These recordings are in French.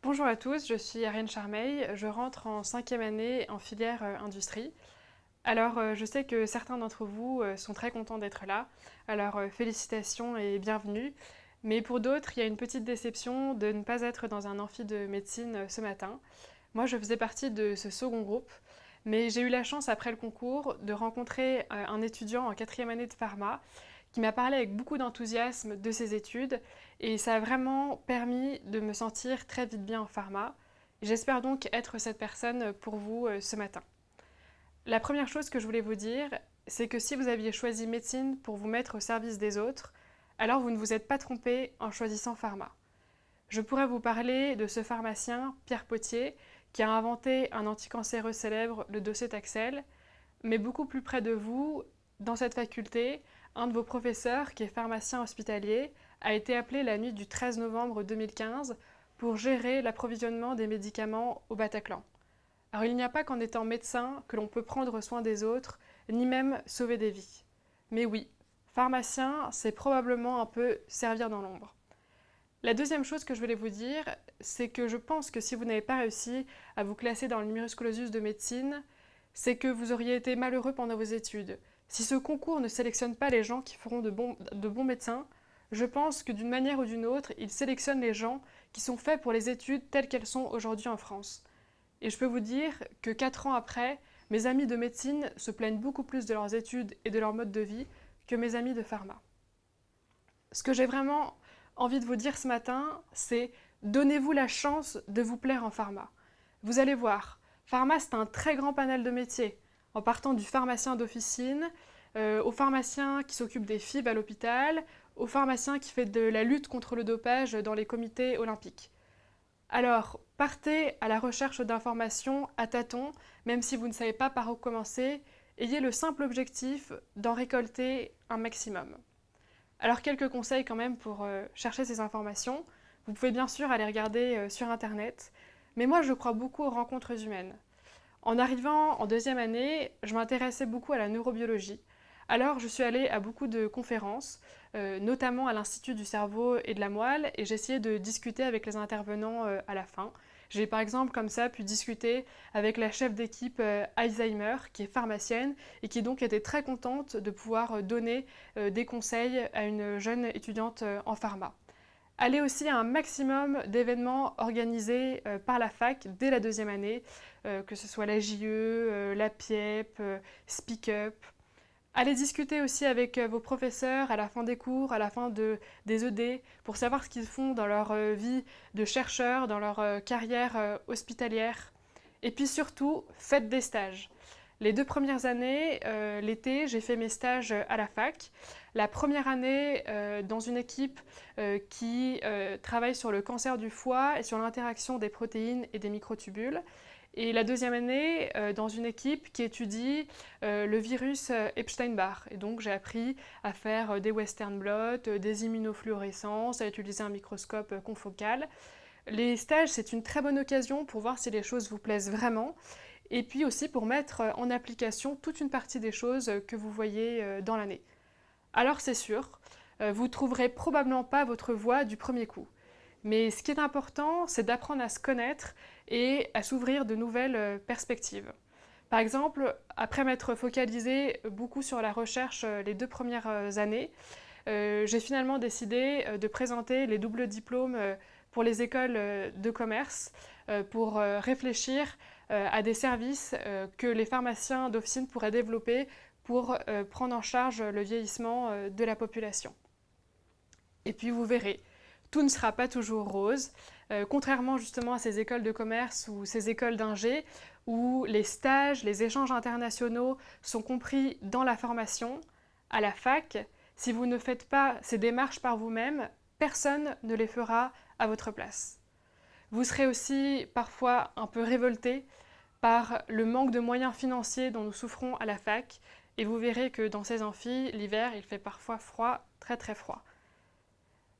Bonjour à tous, je suis Ariane Charmeil, je rentre en 5e année en filière industrie. Alors je sais que certains d'entre vous sont très contents d'être là, alors félicitations et bienvenue. Mais pour d'autres, il y a une petite déception de ne pas être dans un amphi de médecine ce matin. Moi je faisais partie de ce second groupe, mais j'ai eu la chance après le concours de rencontrer un étudiant en 4e année de pharma qui m'a parlé avec beaucoup d'enthousiasme de ses études et ça a vraiment permis de me sentir très vite bien en pharma. J'espère donc être cette personne pour vous ce matin. La première chose que je voulais vous dire, c'est que si vous aviez choisi médecine pour vous mettre au service des autres, alors vous ne vous êtes pas trompé en choisissant pharma. Je pourrais vous parler de ce pharmacien, Pierre Potier, qui a inventé un anticancéreux célèbre, le docétaxel, mais beaucoup plus près de vous, dans cette faculté, un de vos professeurs, qui est pharmacien hospitalier, a été appelé la nuit du 13 novembre 2015 pour gérer l'approvisionnement des médicaments au Bataclan. Alors il n'y a pas qu'en étant médecin que l'on peut prendre soin des autres, ni même sauver des vies. Mais oui, pharmacien, c'est probablement un peu servir dans l'ombre. La deuxième chose que je voulais vous dire, c'est que je pense que si vous n'avez pas réussi à vous classer dans le numerus clausus de médecine, c'est que vous auriez été malheureux pendant vos études. Si ce concours ne sélectionne pas les gens qui feront de bons médecins, je pense que d'une manière ou d'une autre, il sélectionne les gens qui sont faits pour les études telles qu'elles sont aujourd'hui en France. Et je peux vous dire que 4 ans après, mes amis de médecine se plaignent beaucoup plus de leurs études et de leur mode de vie que mes amis de pharma. Ce que j'ai vraiment envie de vous dire ce matin, c'est donnez-vous la chance de vous plaire en pharma. Vous allez voir, pharma c'est un très grand panel de métiers, en partant du pharmacien d'officine, au pharmacien qui s'occupe des FIB à l'hôpital, au pharmacien qui fait de la lutte contre le dopage dans les comités olympiques. Alors, partez à la recherche d'informations à tâtons, même si vous ne savez pas par où commencer, ayez le simple objectif d'en récolter un maximum. Alors quelques conseils quand même pour chercher ces informations. Vous pouvez bien sûr aller regarder sur internet, mais moi je crois beaucoup aux rencontres humaines. En arrivant en 2e année, je m'intéressais beaucoup à la neurobiologie. Alors je suis allée à beaucoup de conférences, notamment à l'Institut du cerveau et de la moelle, et j'ai essayé de discuter avec les intervenants à la fin. J'ai par exemple comme ça pu discuter avec la chef d'équipe Alzheimer, qui est pharmacienne, et qui donc était très contente de pouvoir donner des conseils à une jeune étudiante en pharma. Allez aussi à un maximum d'événements organisés par la fac dès la 2e année, que ce soit la JE, la PIEP, Speak Up. Allez discuter aussi avec vos professeurs à la fin des cours, à la fin des ED, pour savoir ce qu'ils font dans leur vie de chercheurs, dans leur carrière hospitalière. Et puis surtout, faites des stages. Les 2 premières années, l'été, j'ai fait mes stages à la fac. La première année, dans une équipe qui travaille sur le cancer du foie et sur l'interaction des protéines et des microtubules. Et la 2e année, dans une équipe qui étudie le virus Epstein-Barr. Et donc j'ai appris à faire des western blots, des immunofluorescences, à utiliser un microscope confocal. Les stages, c'est une très bonne occasion pour voir si les choses vous plaisent vraiment et puis aussi pour mettre en application toute une partie des choses que vous voyez dans l'année. Alors c'est sûr, vous ne trouverez probablement pas votre voie du premier coup. Mais ce qui est important, c'est d'apprendre à se connaître et à s'ouvrir de nouvelles perspectives. Par exemple, après m'être focalisée beaucoup sur la recherche les 2 premières années, j'ai finalement décidé de présenter les doubles diplômes pour les écoles de commerce pour réfléchir à des services que les pharmaciens d'officine pourraient développer pour prendre en charge le vieillissement de la population. Et puis vous verrez, tout ne sera pas toujours rose, contrairement justement à ces écoles de commerce ou ces écoles d'ingé, où les stages, les échanges internationaux sont compris dans la formation. À la fac, si vous ne faites pas ces démarches par vous-même, personne ne les fera à votre place. Vous serez aussi parfois un peu révolté par le manque de moyens financiers dont nous souffrons à la fac, et vous verrez que dans ces amphis, l'hiver, il fait parfois froid, très très froid.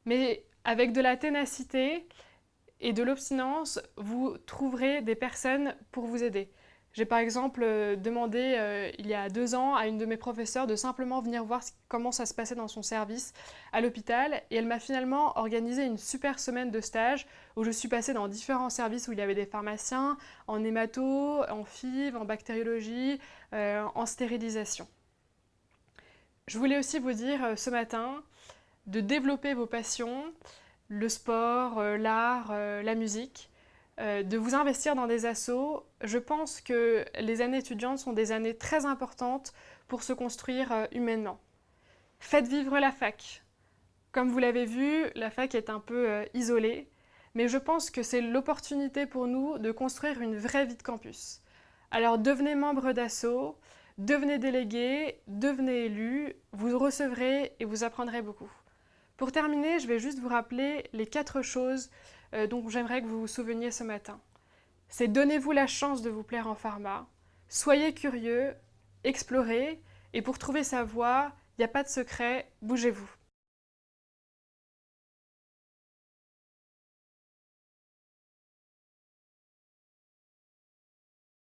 Mais avec de la ténacité et de l'obstinence, vous trouverez des personnes pour vous aider. J'ai par exemple demandé il y a 2 ans à une de mes professeurs de simplement venir voir comment ça se passait dans son service à l'hôpital et elle m'a finalement organisé une super semaine de stage où je suis passée dans différents services où il y avait des pharmaciens, en hémato, en FIV, en bactériologie, en stérilisation. Je voulais aussi vous dire ce matin de développer vos passions, le sport, l'art, la musique, de vous investir dans des assos. Je pense que les années étudiantes sont des années très importantes pour se construire humainement. Faites vivre la fac. Comme vous l'avez vu, la fac est un peu isolée, mais je pense que c'est l'opportunité pour nous de construire une vraie vie de campus. Alors devenez membre d'asso, devenez délégué, devenez élu, vous recevrez et vous apprendrez beaucoup. Pour terminer, je vais juste vous rappeler les 4 choses dont j'aimerais que vous vous souveniez ce matin. C'est donnez-vous la chance de vous plaire en pharma, soyez curieux, explorez, et pour trouver sa voie, il n'y a pas de secret, bougez-vous.